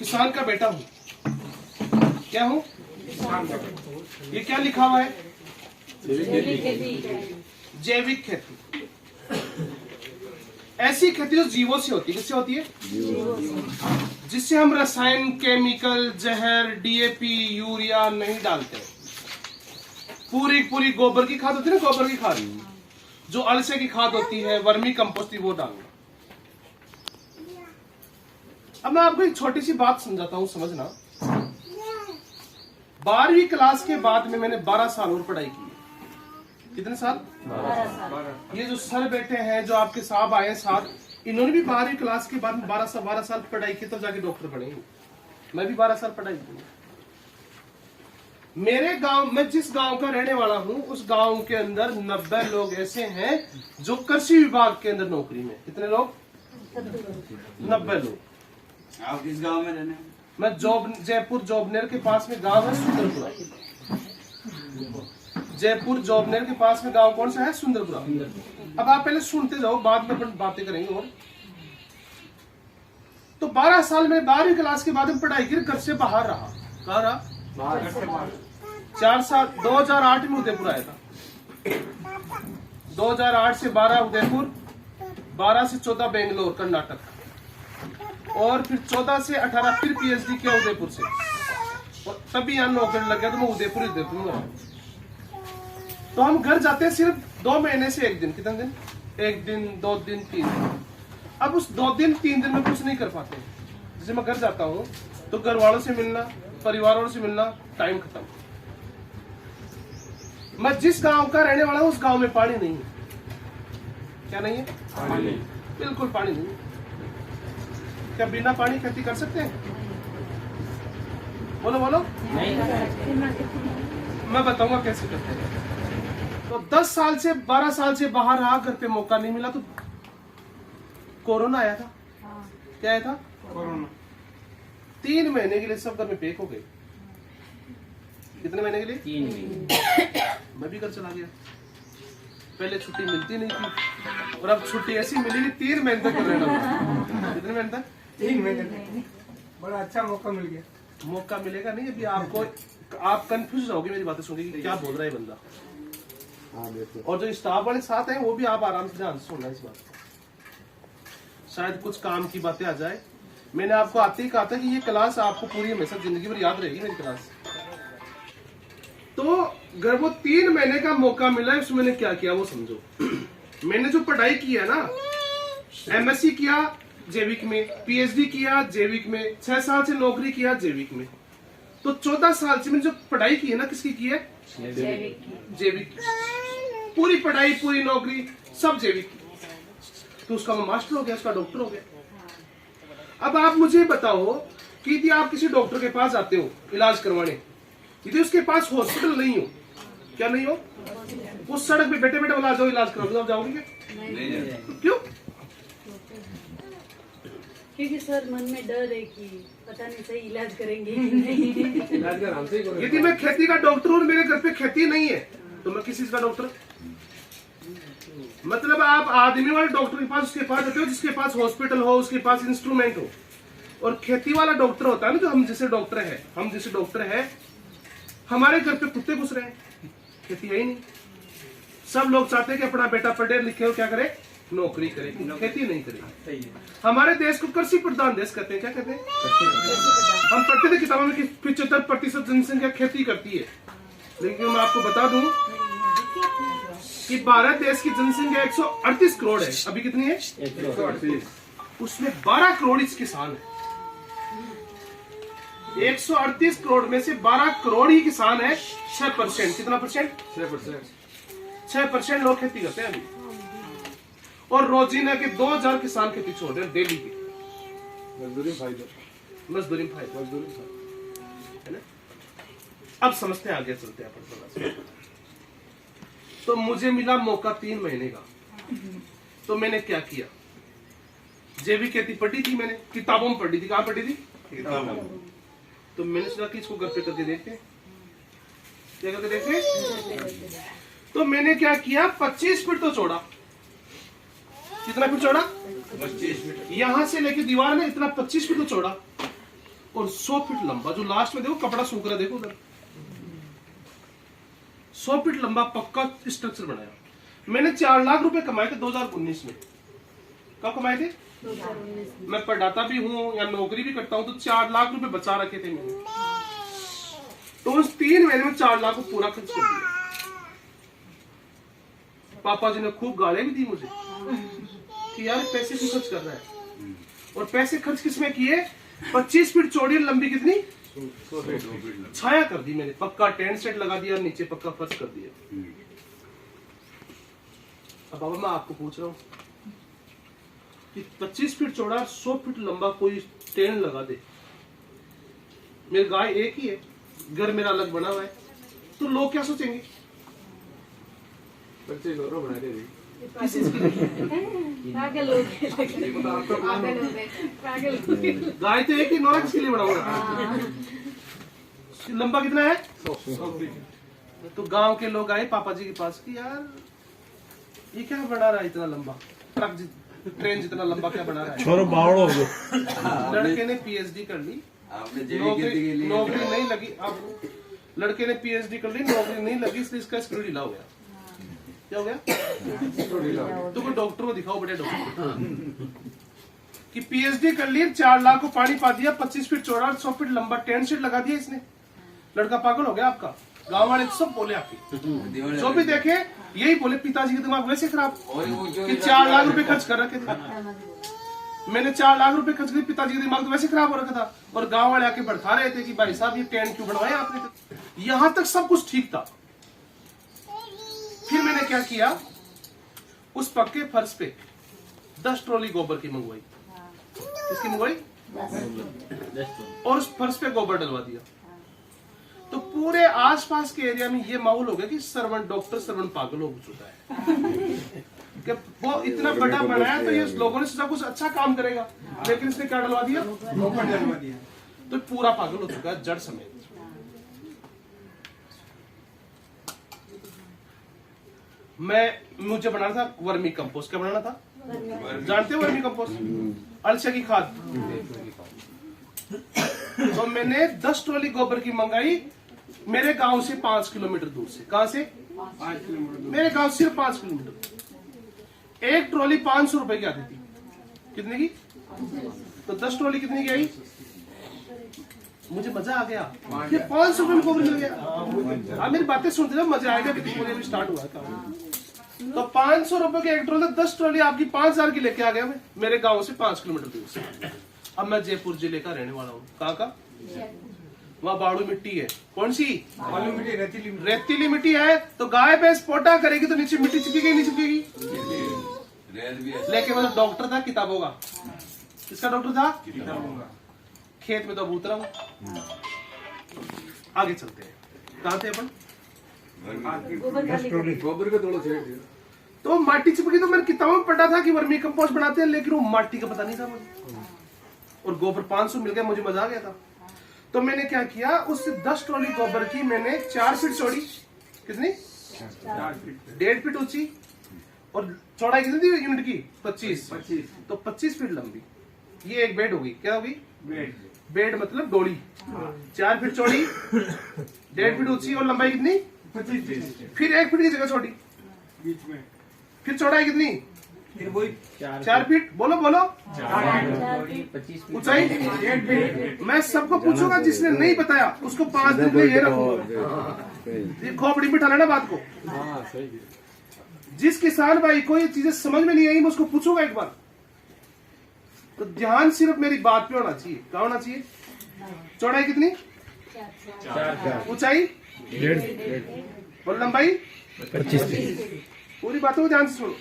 किसान का बेटा हूँ। क्या हूँ? ये क्या लिखा हुआ है? जैविक खेती। ऐसी खेती जो जीवों से होती है। किससे होती है? जिससे हम रसायन, केमिकल, जहर, डीएपी, यूरिया नहीं डालते। पूरी पूरी गोबर की खाद होती है ना, गोबर की खाद, जो अलसे की खाद होती है, वर्मी कंपोस्ट, वो डालना। अब मैं आपको एक छोटी सी बात समझाता हूं, समझना। 12वीं क्लास के बाद में मैंने 12 साल और पढ़ाई की। कितने साल? 12 ये जो सर बैठे हैं, जो आपके साहब आए साथ, इन्होंने भी 12वीं क्लास के बाद में 12 साल पढ़ाई की, तब जाके डॉक्टर बने। मैं भी 12 साल पढ़ाई की। मेरे गांव में, जिस गांव का रहने वाला हूं, उस गांव के अंदर 90 लोग ऐसे हैं जो कृषि विभाग के अंदर नौकरी में। कितने लोग? 90 लोग। आप किस गांव में रहने? मैं जयपुर जोबनेर के पास में गांव है सुंदरपुरा। जयपुर जोबनेर के पास में गांव कौन सा है? सुंदरपुरा। अब आप पहले सुनते जाओ, बाद में अपन बातें करेंगे। और तो 12 साल में 12वीं क्लास के बाद में पढ़ाई की, घर से बाहर रहा। कहाँ रहा? 4 साल। 2008 में उदयपुर आया था। 2008 से 12 उदयपुर, 12 से 14 बेंगलोर कर्नाटक, और फिर 14 से 18 फिर पीएचडी किया उदयपुर से, और तभी यहाँ नौकरी लग गया। तो मैं उदयपुर में रहा। तो हम घर जाते हैं सिर्फ 2 महीने से 1 दिन। कितने दिन? 1 दिन, 2 दिन, 3 दिन। अब उस 2 दिन 3 दिन में कुछ नहीं कर पाते। जैसे मैं घर जाता हूँ तो घर वालों से मिलना, परिवार वालों से मिलना, टाइम खत्म। मैं जिस गांव का रहने वाला हूँ, उस गांव में पानी नहीं है। क्या नहीं है? पानी। बिल्कुल पानी नहीं है। क्या बिना पानी खेती कर सकते हैं? बोलो बोलो। नहीं। मैं बताऊंगा कैसे करते हैं। तो 10 साल से 12 साल से बाहर रहा, घर पे मौका नहीं मिला, तो कोरोना आया था। क्या आया था? कोरोना। 3 महीने के लिए सब घर में पैक हो गए। कितने महीने के लिए? 3 महीने। मैं भी घर चला गया। पहले छुट्टी मिलती नहीं थी, और अब छुट्टी ऐसी मिली कि 3 महीने तक रहना। कितने महीने तक? 3 महीने। बड़ा अच्छा मौका मिल गया। मौका मिलेगा नहीं अभी आपको। आप कंफ्यूज होगे मेरी बातें सुन के, क्या बोल रहा है बंदा। और जो स्टाफ वाले साथ हैं, वो भी आप आराम से ध्यान से सुनना इस बात को। शायद कुछ काम की बातें आ जाए। मैंने आपको आते ही कहा था कि ये क्लास आपको पूरी हमेशा जिंदगी भर याद रहेगी, मेरी क्लास। तो घर वो 3 महीने का मौका मिला है, उसमें मैंने क्या किया वो समझो। मैंने जो पढ़ाई की है ना, एमएससी किया जैविक में, पीएचडी किया जैविक में, 6 साल से नौकरी किया जैविक में। तो 14 साल से मैंने जो पढ़ाई की है ना, किसकी की है? जैविक। पूरी पढ़ाई, पूरी नौकरी, सब जैविक। तो उसका मैं मास्टर हो गया, उसका डॉक्टर हो गया। अब आप मुझे बताओ कि यदि आप किसी डॉक्टर के पास जाते हो इलाज करवाने, यदि उसके पास हॉस्पिटल नहीं हो, क्या नहीं हो, उस सड़क पे बैठे बैठे बोला जाओ इलाज करा दो, आप जाओगे क्या? नहीं। क्यों? क्योंकि सर मन में डर है कि पता नहीं सही इलाज करेंगे कि नहीं। यदि मैं खेती का डॉक्टर हूँ और मेरे घर पे खेती नहीं है, तो मैं किस चीज का डॉक्टर? मतलब आप आदमी वाले डॉक्टर के पास, उसके पास जाते हो जिसके पास हॉस्पिटल हो, उसके पास इंस्ट्रूमेंट हो। और खेती वाला डॉक्टर होता है ना, जो हम जैसे डॉक्टर है, हम जैसे डॉक्टर है, हमारे घर पे कुत्ते घुस रहे हैं, खेती है ही नहीं। सब लोग चाहते हैं कि अपना बेटा पढ़े लिखे हो, क्या करे? नौकरी करे, खेती नहीं करे। हमारे देश को कृषि प्रधान देश कहते हैं। क्या कहते हैं? हम पढ़ते थे किताबों में कि 75% जनसंख्या खेती करती है। लेकिन मैं आपको बता दूं कि भारत देश की जनसंख्या 138 करोड़ है। अभी कितनी है? 138। उसमें 12 करोड़ इस किसान है। 138 करोड़ में से 12 करोड़ ही किसान है। 6%। कितना परसेंट? 6% लोग खेती करते हैं अभी। और रोजीना के 2000 किसान खेती छोड़ रहे हैं डेली के। मजदूरी फायदा है ना। अब समझते हैं, आगे चलते हैं अपन। तो मुझे मिला मौका 3 महीने का। तो मैंने क्या किया? जैविक खेती पढ़ी थी मैंने, किताबों में पढ़ी थी। कहाँ पढ़ी थी? किताबों में। तो मैंने सोचा कि इसको घर पे करके देखते हैं, क्या करके देखते। तो मैंने क्या किया, 25 फीट तो चौड़ा। कितना फीट चौड़ा? 25 फीट। यहां से लेके दीवार में इतना 25 फीट तो चौड़ा। और 100 फीट लंबा, जो लास्ट में देखो कपड़ा सूख रहा है, देखो उधर 100 फीट लंबा पक्का स्ट्रक्चर बनाया। मैंने 4 लाख रुपए कमाए थे 2019 में। कब कमाए थे? 2019 में। मैं पढ़ाता भी हूँ या नौकरी भी करता हूँ, तो 4 लाख रुपए बचा रखे थे मैंने। तो उस 3 महीने में 4 लाख को पूरा खर्च कर दिया। पापा जी ने खूब गालियां भी दी मुझे कि यार पैसे क्यों खर्च कर रहा है। और पैसे खर्च किसमें किए? 25 फीट चौड़ी और लंबी कितनी? 2 फीट छाया कर दी मैंने, पक्का टेंट सेट लगा दिया, नीचे पक्का फर्श कर दिया। अब बाबा मैं आपको पूछ रहा हूँ कि 25 फीट चौड़ा 100 फीट लंबा कोई टेंट लगा दे, मेरी गाय एक ही है, घर मेरा अलग बना हुआ है, तो लोग क्या सोचेंगे? बच्चे गौरव बना दे। किस चीज की? पागल हो गए, पागल हो गए, पागल हो गए। गाय तो एक ही, नौरा किसके लिए बना हुआ है? हाँ। लंबा कितना है? तो गांव के लोग आए पापा जी के पास कि यार ये क्या बना रहा है इतना लंबा, ट्रेन जितना लंबा क्या बना रहा है? छोरो बावड़ो हो गयो। लड़के ने पीएचडी कर ली, आपने जेवी गिनती के लिए नौकरी नहीं लगी। अब लड़के ने पीएचडी कर ली, नौकरी नहीं लगी, इसलिए इसका स्क्रू ढीला हो गया। क्या हो गया? तो कोई डॉक्टर को दिखाओ, बड़े डॉक्टर कि पीएचडी कर ली, 4 लाख को पानी पा दिया, 25 फीट चौड़ा 100 फीट लंबा टेंट सेट लगा दिया इसने। लड़का पागल हो गया आपका। गांव वाले सब बोले आपके, जो भी देखे यही बोले, पिताजी का दिमाग वैसे खराब कि 4 लाख रुपए खर्च कर रखे थे। मैंने 4 लाख रुपए खर्च किए, पिताजी का दिमाग तो वैसे खराब हो रखा था। और गांव वाले आके भड़का रहे थे कि भाई साहब ये टेंट क्यों बनवाया आपने। यहां तक सब कुछ ठीक था। फिर मैंने क्या किया, उस पक्के फर्श पे 10 ट्रॉली गोबर की मंगवाई। किसकी मंगवाई? और उस फर्श पे गोबर डलवा दिया। तो पूरे आसपास के एरिया में ये माहौल हो गया कि श्रवण डॉक्टर श्रवण पागल हो चुका है कि वो इतना बड़ा बनाया, तो ये लोगों ने सोचा कुछ अच्छा काम करेगा, लेकिन इसने क्या डलवा दिया? गोबर डलवा दिया। तो पूरा पागल हो चुका है जड़ समेत। मुझे बनाना था वर्मी कंपोस्ट। क्या बनाना था? जानते हो वर्मी कंपोस्ट? अलसे की खाद। तो मैंने 10 ट्रॉली गोबर की मंगाई मेरे गांव से 5 किलोमीटर दूर से। कहां से? 5 किलोमीटर। मेरे गांव से सिर्फ 5 किलोमीटर। एक ट्रॉली 500 रुपए की आती थी। कितने की? तो 10 ट्रॉली कितने की आई? मुझे मजा आ गया कि 500 रुपए में गोबर मिल गया। आप मेरी बातें सुनते रहो, मजा आएगा। मुझे भी स्टार्ट हुआ था। तो 500 रुपए की एक ट्रॉली, 10 ट्रॉली आपकी 5000 की लेके आ गया मैं मेरे गांव से 5 किलोमीटर दूर से। अब मैं जयपुर जिले का रहने वाला हूँ। कहाँ का? वहाँ बाड़ू मिट्टी है। कौन सी? बालू मिट्टी, रेतीली मिट्टी। रेतीली मिट्टी है। तो गाय भैंस पोटा करेगी तो नीचे मिट्टी चिपकेगी नहीं चिपकेगी? रेत भी है। लेकिन मतलब डॉक्टर था किताबों का। किसका डॉक्टर था? किताबों का। खेत में तो बूतरा हूँ। आगे चलते हैं। कहाँ थे अपन? गोबर खाली गोबर का थोड़ा छेड़ दिया। तो माटी चिपकी, तो मैंने किताबों में पढ़ा था कि वर्मी कंपोस्ट बनाते हैं, लेकिन वो माटी का पता नहीं था मुझे। और गोबर 500 मिल गया, मुझे मजा आ गया था। तो मैंने क्या किया, उस 10 ट्रॉली गोबर की मैंने 4 फीट चौड़ी, कितनी? 1.5 फीट ऊंची, और चौड़ाई कितनी थी यूनिट की? 25। तो 25 फीट लंबी। ये एक बेड होगी। क्या होगी? बेड मतलब डोली। 4 फीट चौड़ी, 1.5 फीट ऊंची, और लंबाई कितनी? 25। फिर 1 फीट की जगह छोटी, बीच में। फिर चौड़ाई कितनी? फिर वही 4 फीट। बोलो बोलो। 25 ऊंचाई 1 फीट। मैं सबको पूछूंगा, जिसने नहीं बताया उसको 5 दिन में ये रखूंगा। ये खोपड़ी बिठा लेना बात को। हाँ सही है। जिस किसान भाई को ये चीजें समझ में नहीं आई, मैं उसको पूछूंगा एक बार। तो ध्यान सिर्फ मेरी बात पे होना चाहिए। क्या होना चाहिए? चौड़ाई कितनी? 4 ऊंचाई 1.5 और लंबाई 25। पूरी बातों को ध्यान से सुनो।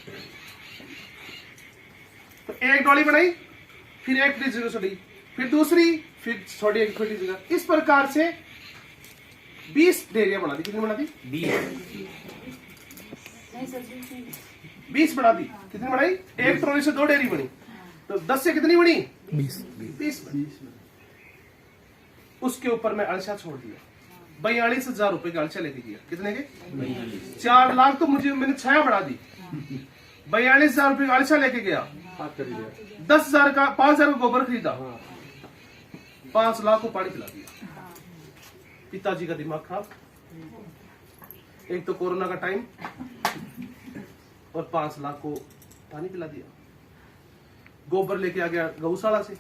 तो एक डोली बनाई, फिर 1 फीट जगह छोड़ी, फिर दूसरी, फिर छोटी 1 फीट जगह। इस प्रकार से 20 डेरियां बना दी। कितनी बना दी? 20 बना दी। कितनी बनाई? एक ट्रॉली से 2 डेयरी बनी। तो 10 से कितनी बनी? 20 बनी। उसके ऊपर मैं अलसा छोड़ दिया। 42,000 रुपए का अलसा लेके गया। कितने के? 4 लाख तो मैंने छाया बढ़ा दी। 42,000 रुपए का अलसा लेके गया। 10,000 का 5,000 का गोबर खरीदा। 5 लाख को पानी पिला दिया। पिताजी का दिमाग खराब, एक तो कोरोना का टाइम और 5 लाख को पानी पिला दिया। गोबर लेके आ गया गौशाला से,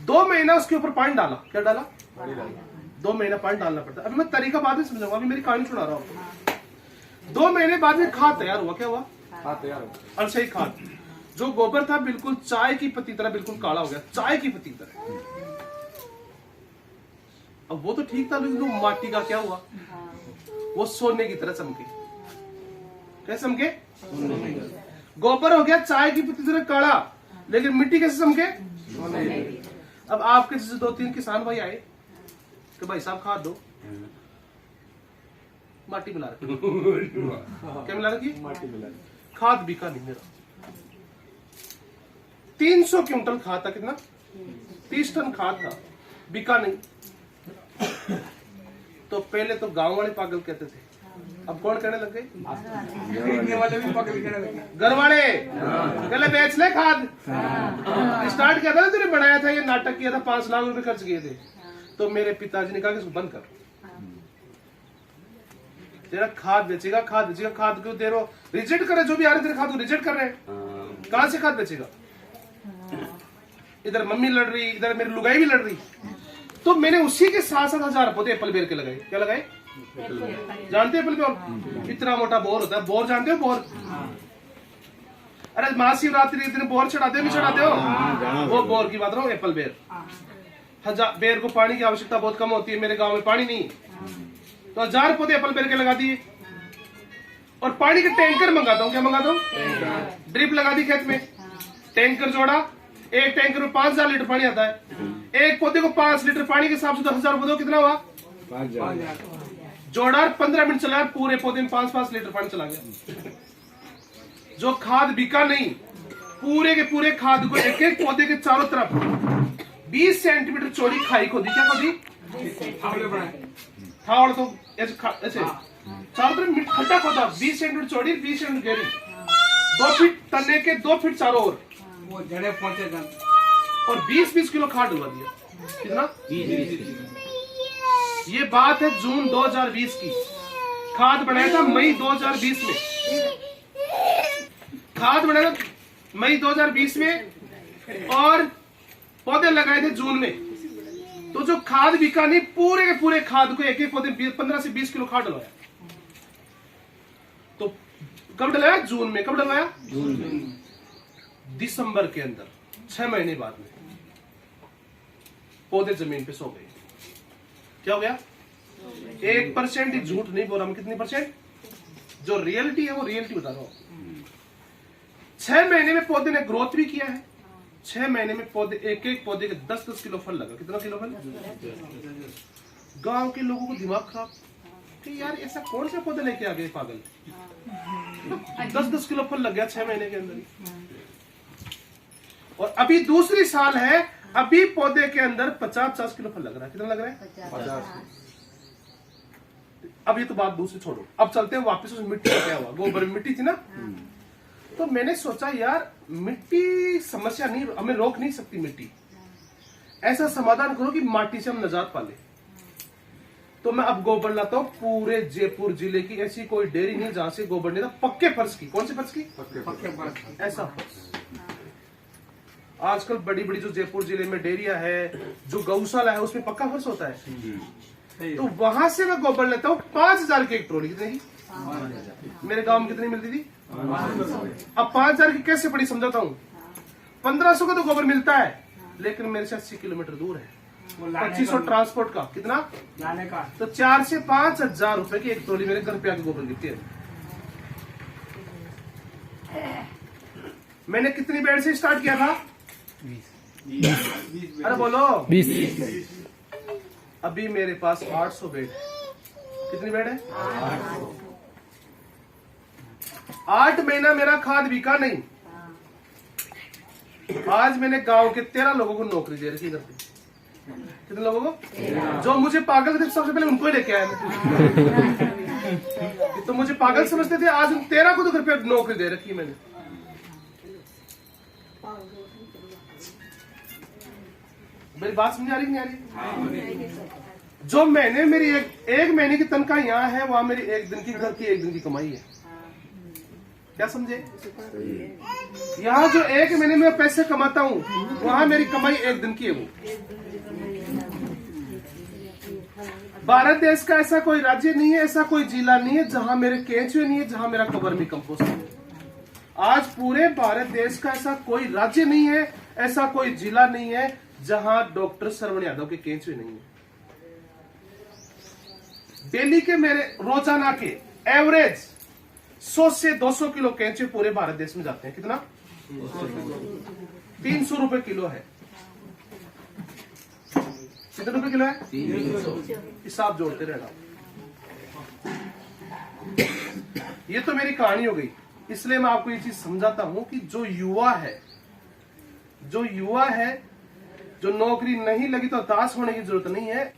2 महीना उसके ऊपर पानी डाला। क्या डाला? 2 महीना पानी डालना पड़ता। अभी मैं तरीका बाद में समझाऊंगा, अभी मेरी कहानी सुना रहा हूँ। 2 महीने बाद में खाद तैयार हुआ। क्या हुआ? हाँ तैयार हो। अलसई खाद। जो गोबर था बिल्कुल चाय की पत्ती तरह बिल्कुल काला हो गया, चाय की पत्ती तरह। अब वो तो ठीक था, लेकिन वो माटी का क्या हुआ? वो सोने की तरह चमके। कैसे चमके? गोबर हो गया चाय की पत्ती तरह काला, लेकिन मिट्टी कैसे चमके? अब आपके जैसे 2-3 किसान भाई आए कि भाई साहब खाद दो, माटी मिला रखी। क्या मिला रखी? माटी मिला। खाद बिका नहीं मेरा। 300 क्विंटल खाद था। कितना? 30 टन खाद था, बिका नहीं। तो पहले तो गांव वाले पागल कहते थे, अब कौन कहने लग गए? खरीदने वाले भी पकड़ के लगे। घर वाले पहले बेच ले खाद। स्टार्ट किया था ना, तूने बनाया था ये नाटक किया था, 5 लाख रुपए खर्च किए थे। तो मेरे पिताजी ने कहा कि इसको बंद कर, तेरा खाद बेचेगा, खाद बेचेगा। खाद क्यों दे रहे हो? रिजेक्ट करे, जो भी आ रहे तेरे खाद को रिजेक्ट कर रहे हैं। कहां से खाद बेचेगा? इधर मम्मी लड़ रही, इधर मेरी लुगाई भी लड़ रही। तो मैंने उसी के साथ 1000 पौधे एप्पल बेर के लगाए। क्या लगाए? जानते हैं एप्पल बेर? इतना मोटा बोर होता है। बोर जानते हो? बोर, अरे महाशिवरात्रि के दिन बोर चढ़ाते हो नहीं चढ़ाते हो? वो बोर की बात रहा हूँ, एप्पल बेर। बेर को पानी की आवश्यकता बहुत कम होती है, मेरे गांव में पानी नहीं, तो 1000 पौधे एप्पल बेर के लगा दिए। और पानी के टैंकर मंगाता हूँ। क्या मंगाता हूँ? ड्रिप लगा दी खेत में, टैंकर जोड़ा, एक टैंकर में 5000 लीटर पानी आता है। एक पौधे को 5 लीटर पानी के हिसाब से 10,000 पौधों कितना हुआ? 5000। जोड़ा, 15 मिनट चला, पूरे पौधे में 5-5 लीटर पानी चला गया। जो खाद बिका नहीं, पूरे के पूरे खाद को एक एक पौधे के चारों तरफ 20 सेंटीमीटर चौड़ी खाई खोदी। क्या खोदी? थावड़। तो ऐसे चारों तरफ खड्डा खोदा, 20 सेंटीमीटर चौड़ी, 20 सेंटीमीटर गहरी, 2 फीट तने के, 2 फीट चारों ओर, वो जड़े पहुंचे और 20-20 किलो खाद डुबा दिया। कितना? 20। ये बात है जून 2020 की। खाद बनाया था मई 2020 में। खाद बनाया था मई 2020 में और पौधे लगाए थे जून में। तो जो खाद बिका नहीं, पूरे के पूरे खाद को एक एक पौधे 15 से 20 किलो खाद डलवाया। तो कब डलवाया? जून में। कब डलवाया? जून में। दिसंबर के अंदर 6 महीने बाद में पौधे जमीन पे सो गए। क्या हो गया? 1% झूठ नहीं बोल रहा मैं। कितनी परसेंट? जो रियलिटी है वो रियलिटी बता रहा हूं। 6 महीने में पौधे ने ग्रोथ भी किया है। 6 महीने में पौधे, एक एक पौधे के 10-10 किलो फल लगा। कितना किलो फल? गांव के लोगों को दिमाग खराब कि यार ऐसा कौन सा पौधे लेके आ गए पागल। 10-10 किलो फल लग गया 6 महीने के अंदर ही। और अभी दूसरी साल है, अभी पौधे के अंदर 50-50 किलो फल लग रहा है। कितना लग रहा है? 50। अब ये तो बात दूसरी छोड़ो, अब चलते हैं वापस उस मिट्टी का। क्या हुआ? गोबर में मिट्टी थी ना, तो मैंने सोचा यार मिट्टी समस्या नहीं, हमें रोक नहीं सकती मिट्टी। ऐसा समाधान करो कि माटी से हम निजात पाले। तो मैं अब गोबर लाता हूं। पूरे जयपुर जिले की ऐसी कोई डेयरी नहीं जहां से गोबर नहीं था। पक्के फर्श की। कौन से फर्श की? पक्के। ऐसा फर्श। आजकल बड़ी बड़ी जो जयपुर जिले में डेयरिया है, जो गौशाला है, उसमें पक्का फर्श होता है। तो वहां से मैं गोबर लेता हूँ। 5000 की एक ट्रॉली। कितने की? मेरे गांव में कितनी मिलती थी? अब 5000 की कैसे पड़ी समझाता हूँ। 1500 का तो गोबर मिलता है, लेकिन मेरे से 80 किलोमीटर दूर है। 2500 ट्रांसपोर्ट का। कितना? लाने का। तो 4 से 5000 रुपए की एक ट्रॉली मेरे घर पे आके गोबर गिरती है। मैंने कितनी बेड से स्टार्ट किया था? 20। अरे बोलो। 20। अभी मेरे पास 800 बेड। कितनी बेड है? 8 महीना मेरा खाद बिका नहीं। आज मैंने गांव के 13 लोगों को नौकरी दे रखी घर पे। कितने लोगों को? जो मुझे पागल थे सबसे पहले उनको ही लेके आया मैं। तो मुझे पागल समझते थे, आज उन 13 को तो घर पे नौकरी दे रखी मैंने। मेरी बात समझ आ रही कि नहीं आ रही? जो महीने मेरी एक महीने की तनख्वाह यहाँ है, वहां मेरी एक दिन की घर की एक दिन की कमाई है। क्या समझे? यहाँ जो एक महीने में पैसे कमाता हूँ, वहां मेरी कमाई एक दिन की है। वो भारत देश का ऐसा कोई राज्य नहीं है, ऐसा कोई जिला नहीं है जहां मेरे केंचुए नहीं है, जहां मेरा वर्मी कंपोस्ट है। आज पूरे भारत देश का ऐसा कोई राज्य नहीं है, ऐसा कोई जिला नहीं है जहां डॉक्टर श्रवण यादव के केंचुए नहीं है। डेली के मेरे रोजाना के एवरेज 100 से 200 किलो केंचुए पूरे भारत देश में जाते हैं। कितना? 300 रुपए किलो है। कितने रुपए किलो है? 300। हिसाब जोड़ते रहना। ये तो मेरी कहानी हो गई। इसलिए मैं आपको ये चीज समझाता हूं कि जो युवा है, जो नौकरी नहीं लगी तो हताश होने की जरूरत नहीं है।